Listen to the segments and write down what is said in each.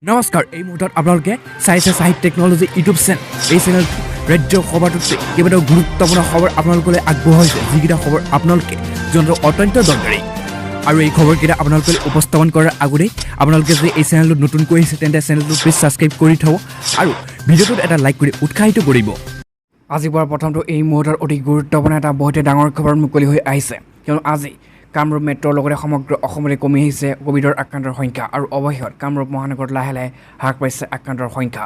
নমস্কাৰ এই মুহূৰ্তত আপোনালোকে চাইছে সাহিত্য টেকনলজি ইউটিউব চেনেল এই চেনেল ৰাজ্যৰ খবৰটোতে কেইবাটাও গুৰুত্বপূৰ্ণ খবৰ আপোনালোকলৈ আগবঢ়াইছে যিকেইটা খবৰ আপোনালোকে জনাটো অত্যন্ত দৰকাৰী আৰু এই খবৰকেইটা আপোনালোকে উপস্থাপন কৰাৰ আগতেই আপোনালোকে যদি এই চেনেলটো নতুনকৈ আহিছে তেন্তে চেনেলটো প্লিজ ছাবস্ক্ৰাইব কৰি থ'ব আৰু ভিডিঅ'টোত এটা লাইক কৰি উৎসাহিত কৰিব আজিৰ পৰা প্ৰথমটো এই মুহূৰ্তৰ অতি গুৰুত্বপূৰ্ণ এটা বহুতে ডাঙৰ খবৰ মুকলি হৈ আহিছে কিয়নো আজি কামৰূপ মেট্ৰৰ লগতে সমগ্ৰ অসমলৈ কমি আহিছে কোভিডৰ আক্ৰান্তৰ সংখ্যা আৰু অৱশেষত কামৰূপ মহানগৰত লাহে লাহে হ্ৰাস পাইছে আক্ৰান্তৰ সংখ্যা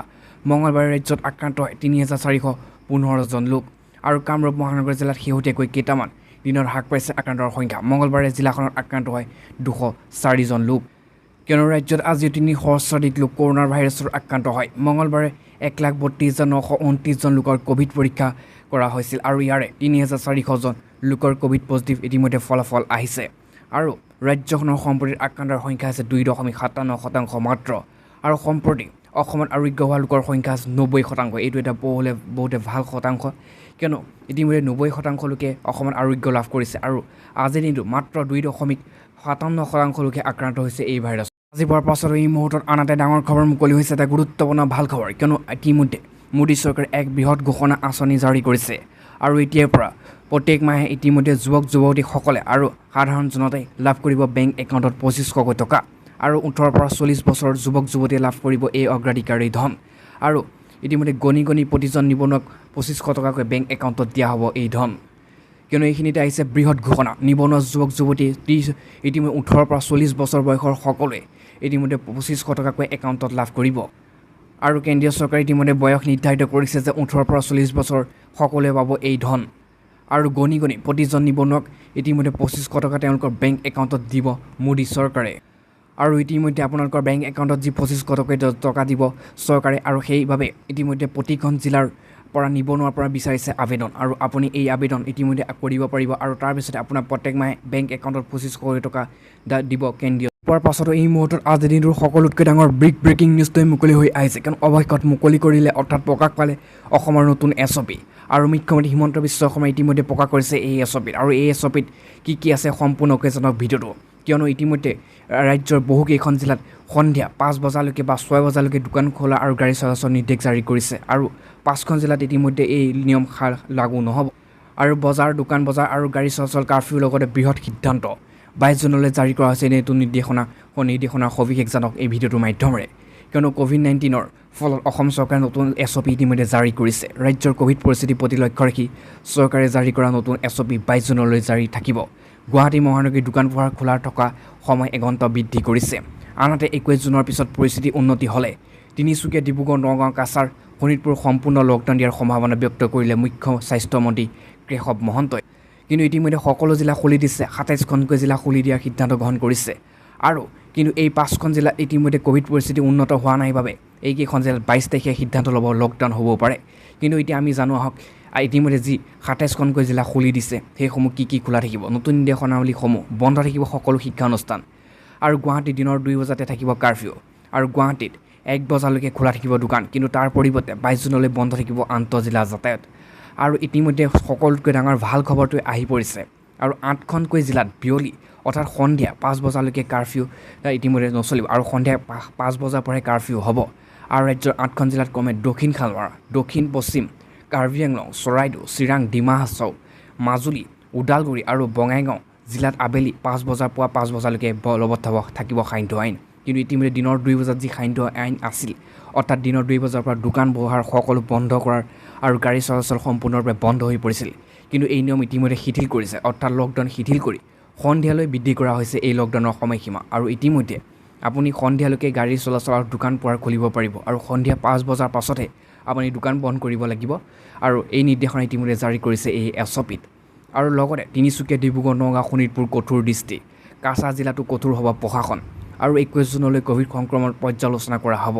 মঙলবাৰে ৰাজ্যত আক্ৰান্ত হয় ৩,৪১৫জন লোক আৰু কামৰূপ মহানগৰ জিলাত শেহতীয়াকৈ কেইটামান দিনত হ্ৰাস পাইছে আক্ৰান্তৰ সংখ্যা মঙলবাৰে জিলাখনত আক্ৰান্ত হয় ২০৪জন লোক কিয়নো ৰাজ্যত আজি ৩০০ লোক কৰোণা ভাইৰাছৰ আক্ৰান্ত হয় মঙলবাৰে ১,৩২,৯২৯জন লোকৰ কোভিড পৰীক্ষা কৰা হৈছিল আৰু ইয়াৰে ৩,৪০০জন লোকৰ কোভিড পজিটিভ ইতিমধ্যে ফলাফল আহিছে আৰু ৰাজ্যখনৰ সম্প্ৰতি আক্ৰান্তৰ সংখ্যা আছে ২.৫৭% মাত্ৰ আৰু সম্প্ৰতি অসমত আৰোগ্য হোৱা লোকৰ সংখ্যা আছে ৯০%। এইটো এটা বহুতে ভাল শতাংশ কিয়নো ইতিমধ্যে ৯০% লোকে অসমত আৰোগ্য লাভ কৰিছে আৰু আজিৰ দিনটো মাত্ৰ ২.৫৭% লোকে আক্ৰান্ত হৈছে এই ভাইৰাছ আজি পোৱাৰ পাছত এই মুহূৰ্তত আন এটা ডাঙৰ খবৰ মুকলি হৈছে এটা গুৰুত্বপূৰ্ণ ভাল খবৰ কিয়নো ইতিমধ্যে মোদী চৰকাৰে এক বৃহৎ ঘোষণা আঁচনি জাৰি কৰিছে আৰু এতিয়াৰ পৰা প্ৰত্যেক মাহে ইতিমধ্যে যুৱক যুৱতীসকলে আৰু সাধাৰণ জনতাই লাভ কৰিব বেংক একাউণ্টত ২৫০০ টকা আৰু ১৮ পৰা ৪০ বছৰৰ যুৱক যুৱতীয়ে লাভ কৰিব এই অগ্ৰাধিকাৰী ধন আৰু ইতিমধ্যে গণি প্ৰতিজন নিবনুৱাক ২৫০০ টকাকৈ বেংক একাউণ্টত দিয়া হ'ব এই ধন কিয়নো এইখিনিতে আহিছে বৃহৎ ঘোষণা নিবনুৱা যুৱক যুৱতী ইতিমধ্যে ১৮ পৰা ৪০ বছৰ বয়সৰ সকলোৱে ইতিমধ্যে ২৫০০ টকাকৈ একাউণ্টত লাভ কৰিব আৰু কেন্দ্ৰীয় চৰকাৰে ইতিমধ্যে বয়স নিৰ্ধাৰিত কৰিছে যে ১৮ পৰা ৪০ বছৰ সকলোৱে পাব এই ধন আৰু গণি প্ৰতিজন নিবনুৱাক ইতিমধ্যে ২৫০০ টকা তেওঁলোকৰ বেংক একাউণ্টত দিব মোদী চৰকাৰে আৰু ইতিমধ্যে আপোনালোকৰ বেংক একাউণ্টত যি ২৫০০ টকা দিব চৰকাৰে আৰু সেইবাবে ইতিমধ্যে প্ৰতিখন জিলাৰ পৰা নিবনুৱাৰ পৰা বিচাৰিছে আবেদন আৰু আপুনি এই আবেদন ইতিমধ্যে কৰিব পাৰিব আৰু তাৰপিছতে আপোনাৰ প্ৰত্যেক মাহে বেংক একাউণ্টত ২৫০০ টকা দিব কেন্দ্ৰীয় পোৱাৰ পাছতো এই মুহূৰ্তত আজিৰ দিনটোৰ সকলোতকৈ ডাঙৰ ব্ৰেকিং নিউজটোৱে মুকলি হৈ আহিছে কাৰণ অৱশেষত মুকলি কৰিলে অৰ্থাৎ প্ৰকাশ পালে অসমৰ নতুন SOP আৰু মুখ্যমন্ত্ৰী হিমন্ত বিশ্ব শৰ্মাই ইতিমধ্যে প্ৰকাশ কৰিছে এই SOPত আৰু এই SOPত কি আছে সম্পূৰ্ণকৈ জনাওক ভিডিঅ'টো কিয়নো ইতিমধ্যে ৰাজ্যৰ বহুকেইখন জিলাত সন্ধিয়া ৫ বজালৈকে বা ৬ বজালৈকে দোকান খোলা আৰু গাড়ী চলাচল নিৰ্দেশ জাৰি কৰিছে আৰু ৫খন জিলাত ইতিমধ্যে এই নিয়ম লাগু নহ'ব আৰু দোকান বজাৰ আৰু গাড়ী চলাচল কাৰফিউৰ লগতে বৃহৎ সিদ্ধান্ত ২২ জুনলৈ জাৰি কৰা হৈছে নতুন নিৰ্দেশনাৰ সবিশেষ জানক এই ভিডিঅ'টোৰ মাধ্যমেৰে কিয়নো COVID-19ৰ ফলত অসম চৰকাৰে নতুন SOP ইতিমধ্যে জাৰি কৰিছে ৰাজ্যৰ কোভিড পৰিস্থিতিৰ প্ৰতি লক্ষ্য ৰাখি চৰকাৰে জাৰি কৰা নতুন SOP ২২ জুনলৈ জাৰি থাকিব গুৱাহাটী মহানগৰীৰ দোকান পোহাৰ খোলা থকা সময় এঘণ্টা বৃদ্ধি কৰিছে আনহাতে ২১ জুনৰ পিছত পৰিস্থিতি উন্নতি হ'লে তিনিচুকীয়া ডিব্ৰুগড় নগাঁও কাছাৰ শোণিতপুৰ সম্পূৰ্ণ লকডাউন দিয়াৰ সম্ভাৱনা ব্যক্ত কৰিলে মুখ্য স্বাস্থ্যমন্ত্ৰী কেশৱ মহন্তই কিন্তু ইতিমধ্যে সকলো জিলা খুলি দিছে ২৭খনকৈ জিলা খুলি দিয়াৰ সিদ্ধান্ত গ্ৰহণ কৰিছে আৰু কিন্তু এই ৫খন জিলাত ইতিমধ্যে কোভিড পৰিস্থিতি উন্নত হোৱা নাই বাবে এইকেইখন জিলাত ২২ তাৰিখে সিদ্ধান্ত ল'ব লকডাউন হ'ব পাৰে কিন্তু এতিয়া আমি জানো আহক ইতিমধ্যে যি ২৭খনকৈ জিলা খুলি দিছে সেইসমূহ কি খোলা থাকিব নতুন নিৰ্দেশনাৱলীসমূহ বন্ধ থাকিব সকলো শিক্ষানুষ্ঠান আৰু গুৱাহাটীত দিনৰ ২ বজাতে থাকিব কাৰফিউ আৰু গুৱাহাটীত ১ বজালৈকে খোলা থাকিব দোকান কিন্তু তাৰ পৰিৱৰ্তে ২২ জুনলৈ বন্ধ থাকিব আন্তঃজিলা যাতায়াত আৰু ইতিমধ্যে সকলোতকৈ ডাঙৰ ভাল খবৰটোৱে আহি পৰিছে আৰু ৮খনকৈ জিলাত বিয়লি অৰ্থাৎ সন্ধিয়া ৫ বজালৈকে কাৰফিউ ইতিমধ্যে নচলিব আৰু সন্ধিয়া ৫ বজাৰ পৰাই কাৰফিউ হ'ব আৰু ৰাজ্যৰ ৮খন জিলাত ক্ৰমে দক্ষিণ খালমাৰা দক্ষিণ পশ্চিম কাৰ্বি আংলং চৰাইদেউ চিৰাং ডিমা হাছাও মাজুলী ওদালগুৰি আৰু বঙাইগাঁও জিলাত আবেলি ৫ বজাৰ পৰা ৫ বজালৈকে বলবৎ থাকিব সান্ধ্য আইন কিন্তু ইতিমধ্যে দিনৰ ২ বজাত যি সান্ধ্য আইন আছিল অৰ্থাৎ দিনৰ ২ বজাৰ পৰা দোকান পোহাৰ সকলো বন্ধ কৰাৰ আৰু গাড়ী চলাচল সম্পূৰ্ণৰূপে বন্ধ হৈ পৰিছিল কিন্তু এই নিয়ম ইতিমধ্যে শিথিল কৰিছে অৰ্থাৎ লকডাউন শিথিল কৰি সন্ধিয়ালৈ বৃদ্ধি কৰা হৈছে এই লকডাউনৰ সময়সীমা আৰু ইতিমধ্যে আপুনি সন্ধিয়ালৈকে গাড়ী চলাচল আৰু দোকান পোহাৰ খুলিব পাৰিব আৰু সন্ধিয়া ৫ বজাৰ পাছতহে আপুনি দোকান বন্ধ কৰিব লাগিব আৰু এই নিৰ্দেশনা ইতিমধ্যে জাৰি কৰিছে এই SOPত আৰু লগতে তিনিচুকীয়া ডিব্ৰুগড় নগাঁও শোণিতপুৰ কঠোৰ দৃষ্টি কাছাৰ জিলাতো কঠোৰ হ'ব প্ৰশাসন আৰু ২১ জুনলৈ কোভিড সংক্ৰমণ পৰ্যালোচনা কৰা হ'ব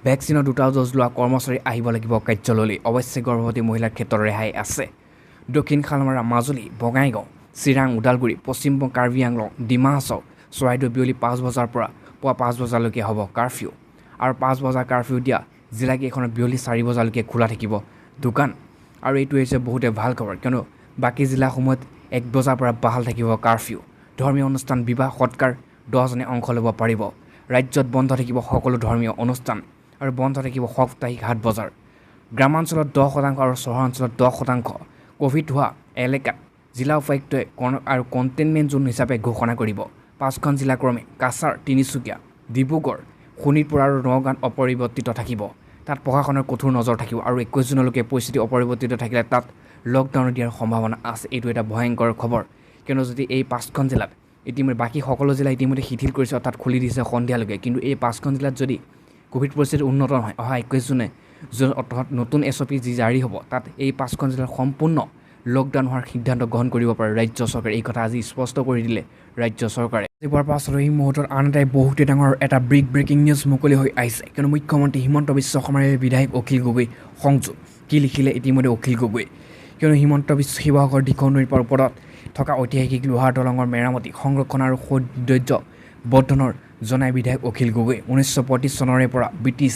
ভেকচিনৰ ২টা ড'জ লোৱা কৰ্মচাৰী আহিব লাগিব কাৰ্যালয়লৈ অৱশ্যে গৰ্ভৱতী মহিলাৰ ক্ষেত্ৰত ৰেহাই আছে দক্ষিণ খালমাৰা মাজুলী বঙাইগাঁও চিৰাং ওদালগুৰি পশ্চিমবংগ কাৰ্বি আংলং ডিমা হাছাও চৰাইদেউ বিয়লি ৫ বজাৰ পৰা পুৱা ৫ বজালৈকে হ'ব কাৰফিউ আৰু ৫ বজাৰ কাৰফিউ দিয়া জিলাকেইখনত বিয়লি ৪ বজালৈকে খোলা থাকিব দোকান আৰু এইটো হৈছে বহুতে ভাল খবৰ কিয়নো বাকী জিলাসমূহত ১ বজাৰ পৰা বাহাল থাকিব কাৰফিউ ধৰ্মীয় অনুষ্ঠান বিবাহ সৎকাৰ 10জনে অংশ ল'ব পাৰিব ৰাজ্যত বন্ধ থাকিব সকলো ধৰ্মীয় অনুষ্ঠান আৰু বন্ধ থাকিব সাপ্তাহিক হাট বজাৰ। গ্ৰামাঞ্চলত 10% আৰু চহৰাঞ্চলত 10% ক'ভিড হোৱা এলেকাত জিলা উপায়ুক্তই আৰু কণ্টেইনমেণ্ট জোন হিচাপে ঘোষণা কৰিব। 5খন জিলা ক্ৰমে কাছাৰ, তিনিচুকীয়া, ডিব্ৰুগড়, শোণিতপুৰ আৰু নগাঁৱত অপৰিৱৰ্তিত থাকিব। তাত প্ৰশাসনৰ কঠোৰ নজৰ থাকিব আৰু 21 জুনলৈকে পৰিস্থিতি অপৰিৱৰ্তিত থাকিলে তাত লকডাউন দিয়াৰ সম্ভাৱনা আছে। এইটো এটা ভয়ংকৰ খবৰ, কিয়নো যদি এই 5খন জিলাত ইতিমধ্যে বাকী সকলো জিলা ইতিমধ্যে শিথিল কৰিছে, অৰ্থাৎ খুলি দিছে সন্ধিয়ালৈকে, কিন্তু এই 5খন জিলাত যদি ক'ভিড পৰিস্থিতি উন্নত নহয়, অহা 21 জুনে অৰ্থাৎ নতুন SOP যি জাৰি হ'ব, তাত এই 5খন জিলাত সম্পূৰ্ণ লকডাউন হোৱাৰ সিদ্ধান্ত গ্ৰহণ কৰিব পাৰে ৰাজ্য চৰকাৰে। এই কথা আজি স্পষ্ট কৰি দিলে ৰাজ্য চৰকাৰে। আজিৰ পাছত এই মুহূৰ্তত আন এটাই বহুতেই ডাঙৰ এটা ব্ৰেকিং নিউজ মুকলি হৈ আহিছে, কিয়নো মুখ্যমন্ত্ৰী হিমন্ত বিশ্ব শৰ্মাৰ বিধায়ক অখিল গগৈ সংযোগ। কি লিখিলে ইতিমধ্যে অখিল গগৈ, কিয়নো হিমন্ত বিশ্ব শিৱসাগৰ দিখৌনৈৰ ওপৰত থকা ঐতিহাসিক লোহাৰ দলঙৰ মেৰামতি, সংৰক্ষণ আৰু সৌন্দৰ্য বৰ্ধনৰ জনাই বিধায়ক অখিল গগৈ। 1935 চনৰে পৰা ব্ৰিটিছ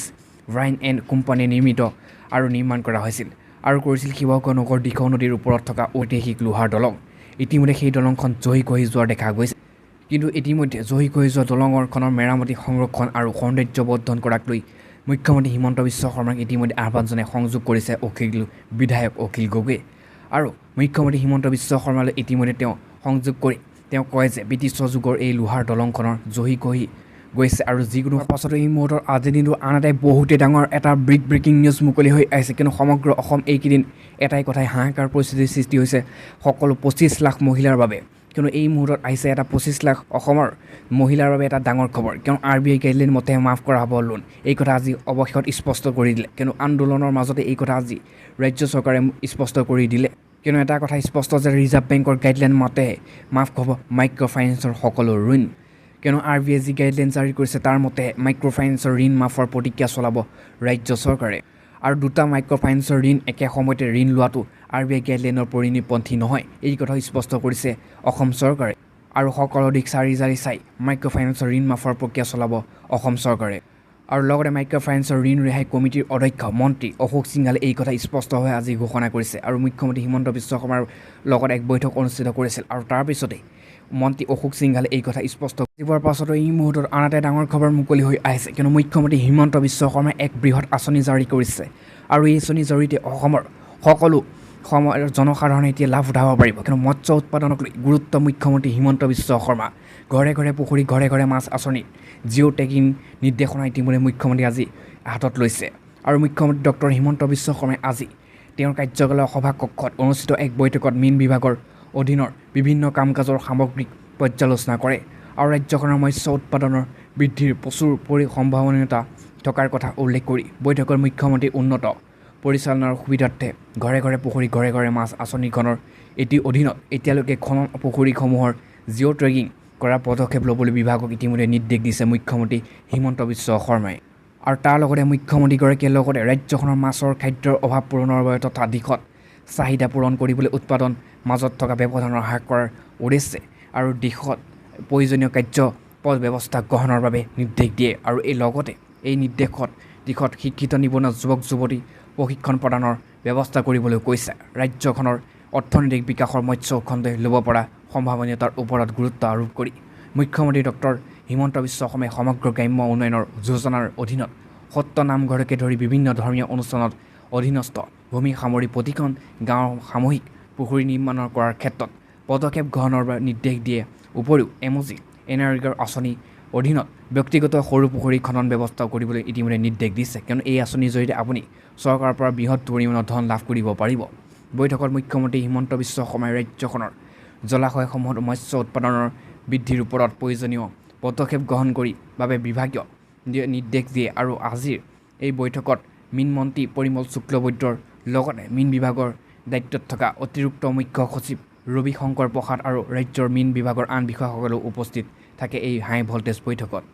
ৰাইন এণ্ড কোম্পানীয়ে নিৰ্মিত আৰু নিৰ্মাণ কৰা হৈছিল আৰু কৰিছিল শিৱসাগৰ নগৰ দিখৌ নদীৰ ওপৰত থকা ঐতিহাসিক লোহাৰ দলং। ইতিমধ্যে সেই দলংখন জহি খহি যোৱা দেখা গৈছে, কিন্তু ইতিমধ্যে জহি খহি যোৱা দলংখনৰ মেৰামতি, সংৰক্ষণ আৰু সৌন্দৰ্য বৰ্ধন কৰাক লৈ মুখ্যমন্ত্ৰী হিমন্ত বিশ্ব শৰ্মাক ইতিমধ্যে আহ্বান জনাই সংযোগ কৰিছে বিধায়ক অখিল গগৈ। আৰু মুখ্যমন্ত্ৰী হিমন্ত বিশ্ব শৰ্মালৈ ইতিমধ্যে তেওঁ সংযোগ কৰি তেওঁ কয় যে ব্ৰিটিছৰ যুগৰ এই লোহাৰ দলংখনৰ জহি খহি গৈছে আৰু যিকোনো পাছত এই মুহূৰ্তৰ আজিৰ দিনটো আন এটাই বহুতেই ডাঙৰ এটা ব্ৰেকিং নিউজ মুকলি হৈ আহিছে, কিয়নো সমগ্ৰ অসম এইকেইদিন এটাই কথাই হাহাকাৰ পৰিস্থিতিৰ সৃষ্টি হৈছে সকলো 25 লাখ মহিলাৰ বাবে। কিয়নো এই মুহূৰ্তত আহিছে এটা 25 লাখ অসমৰ মহিলাৰ বাবে এটা ডাঙৰ খবৰ, কিয়নো RBI গাইডলাইন মতে মাফ কৰা হ'ব লোন। এই কথা আজি অৱশেষত স্পষ্ট কৰি দিলে, কিয়নো আন্দোলনৰ মাজতে এই কথা আজি ৰাজ্য চৰকাৰে স্পষ্ট কৰি দিলে। কিয়নো এটা কথা স্পষ্ট যে ৰিজাৰ্ভ বেংকৰ গাইডলাইন মতে মাফ হ'ব মাইক্ৰ' ফাইনেন্সৰ সকলো ঋণ। কিয়নো RBI যি গাইডলাইন জাৰি কৰিছে তাৰ মতে মাইক্ৰ' ফাইনেন্সৰ ঋণ মাফৰ প্ৰতিক্ৰিয়া চলাব ৰাজ্য চৰকাৰে। আৰু দুটা মাইক্ৰ' ফাইনেন্সৰ ঋণ একে সময়তে ঋণ লোৱাটো RBI গাইডলাইনৰ পৰিপন্থী নহয়, এই কথা স্পষ্ট কৰিছে অসম চৰকাৰে। আৰু সকলোধিক জাৰি চাই মাইক্ৰ' ফাইনেন্সৰ ঋণ মাফৰ প্ৰক্ৰিয়া চলাব অসম চৰকাৰে। আৰু লগতে মাইক্ৰ' ফাইনেন্সৰ ঋণ ৰেহাই কমিটিৰ অধ্যক্ষ মন্ত্ৰী অশোক সিংঘালে এই কথা স্পষ্টভাৱে আজি ঘোষণা কৰিছে আৰু মুখ্যমন্ত্ৰী হিমন্ত বিশ্ব শৰ্মাৰ লগত এক বৈঠক অনুষ্ঠিত কৰিছিল আৰু তাৰপিছতেই মন্ত্ৰী অশোক সিংঘালে এই কথা স্পষ্ট কৰাৰ পাছতো এই মুহূৰ্তত আন এটা ডাঙৰ খবৰ মুকলি হৈ আহিছে, কিয়নো মুখ্যমন্ত্ৰী হিমন্ত বিশ্ব শৰ্মাই এক বৃহৎ আঁচনি জাৰি কৰিছে আৰু এই আঁচনিৰ জৰিয়তে অসমৰ সকলো জনসাধাৰণে এতিয়া লাভ উঠাব পাৰিব। কিন্তু মৎস্য উৎপাদনক লৈ গুৰুত্ব মুখ্যমন্ত্ৰী হিমন্ত বিশ্ব শৰ্মা। ঘৰে ঘৰে পুখুৰী, ঘৰে ঘৰে মাছ আঁচনি জিঅ' টেগিং নিৰ্দেশনা ইতিমধ্যে মুখ্যমন্ত্ৰী আজি হাতত লৈছে আৰু মুখ্যমন্ত্ৰী ডক্টৰ হিমন্ত বিশ্ব শৰ্মাই আজি তেওঁৰ কাৰ্যালয়ৰ সভা কক্ষত অনুষ্ঠিত এক বৈঠকত মীন বিভাগৰ অধীনৰ বিভিন্ন কাম কাজৰ সামগ্ৰিক পৰ্যালোচনা কৰে আৰু ৰাজ্যখনৰ মৎস্য উৎপাদনৰ বৃদ্ধিৰ প্ৰচুৰ সম্ভাৱনীয়তা থকাৰ কথা উল্লেখ কৰি বৈঠকত মুখ্যমন্ত্ৰী উন্নত পৰিচালনাৰ সুবিধাৰ্থে ঘৰে ঘৰে পুখুৰী, ঘৰে ঘৰে মাছ আঁচনিখনৰ অধীনত এতিয়ালৈকে খনন পুখুৰীসমূহৰ জিঅ' ট্ৰেগিং কৰাৰ পদক্ষেপ ল'বলৈ বিভাগক ইতিমধ্যে নিৰ্দেশ দিছে মুখ্যমন্ত্ৰী হিমন্ত বিশ্ব শৰ্মাই। আৰু তাৰ লগতে মুখ্যমন্ত্ৰীগৰাকীয়ে লগতে ৰাজ্যখনৰ মাছৰ খাদ্যৰ অভাৱ পূৰণৰ বাবে তথা দিশত চাহিদা পূৰণ কৰিবলৈ উৎপাদন মাজত থকা ব্যৱধানৰ হ্ৰাস কৰাৰ উদ্দেশ্যে আৰু দিশত প্ৰয়োজনীয় কাৰ্যপথ ব্যৱস্থা গ্ৰহণৰ বাবে নিৰ্দেশ দিয়ে আৰু এই লগতে এই দিশত শিক্ষিত নিবনুৱা যুৱক যুৱতী প্ৰশিক্ষণ প্ৰদানৰ ব্যৱস্থা কৰিবলৈ কৈছে। ৰাজ্যখনৰ অৰ্থনৈতিক বিকাশৰ মৎস্য খণ্ডই ল'ব পৰা সম্ভাৱনীয়তাৰ ওপৰত গুৰুত্ব আৰোপ কৰি মুখ্যমন্ত্ৰী ডক্টৰ হিমন্ত বিশ্ব শৰ্মাই সমগ্ৰ গ্ৰাম্য উন্নয়নৰ যোজনাৰ অধীনত সত্ৰ নামঘৰকে ধৰি বিভিন্ন ধৰ্মীয় অনুষ্ঠানত অধীনস্থ ভূমি সামৰি প্ৰতিখন গাঁৱৰ সামূহিক পুখুৰী নিৰ্মাণ কৰাৰ ক্ষেত্ৰত পদক্ষেপ গ্ৰহণৰ নিৰ্দেশ দিয়ে। উপৰিও NREGA আঁচনিৰ অধীনত ব্যক্তিগত সৰু পুখুৰী খনন ব্যৱস্থাও কৰিবলৈ ইতিমধ্যে নিৰ্দেশ দিছে, কিয়নো এই আঁচনিৰ জৰিয়তে আপুনি চৰকাৰৰ পৰা বৃহৎ পৰিমাণৰ ধন লাভ কৰিব পাৰিব। বৈঠকত মুখ্যমন্ত্ৰী হিমন্ত বিশ্ব শৰ্মাই ৰাজ্যখনৰ জলাশয়সমূহত মৎস্য উৎপাদনৰ বৃদ্ধিৰ ওপৰত প্ৰয়োজনীয় পদক্ষেপ গ্ৰহণ কৰি বাবে বিভাগীয় নিৰ্দেশ দিয়ে আৰু আজিৰ এই বৈঠকত মীন মন্ত্ৰী পৰিমল শুক্লবৈদ্যৰ লগতে মীন বিভাগৰ দায়িত্বত থকা অতিৰিক্ত মুখ্য সচিব ৰবি শংকৰ প্ৰসাদ আৰু ৰাজ্যৰ মীন বিভাগৰ আন বিষয়াসকলেও উপস্থিত থাকে এই হাই ভল্টেজ বৈঠকত।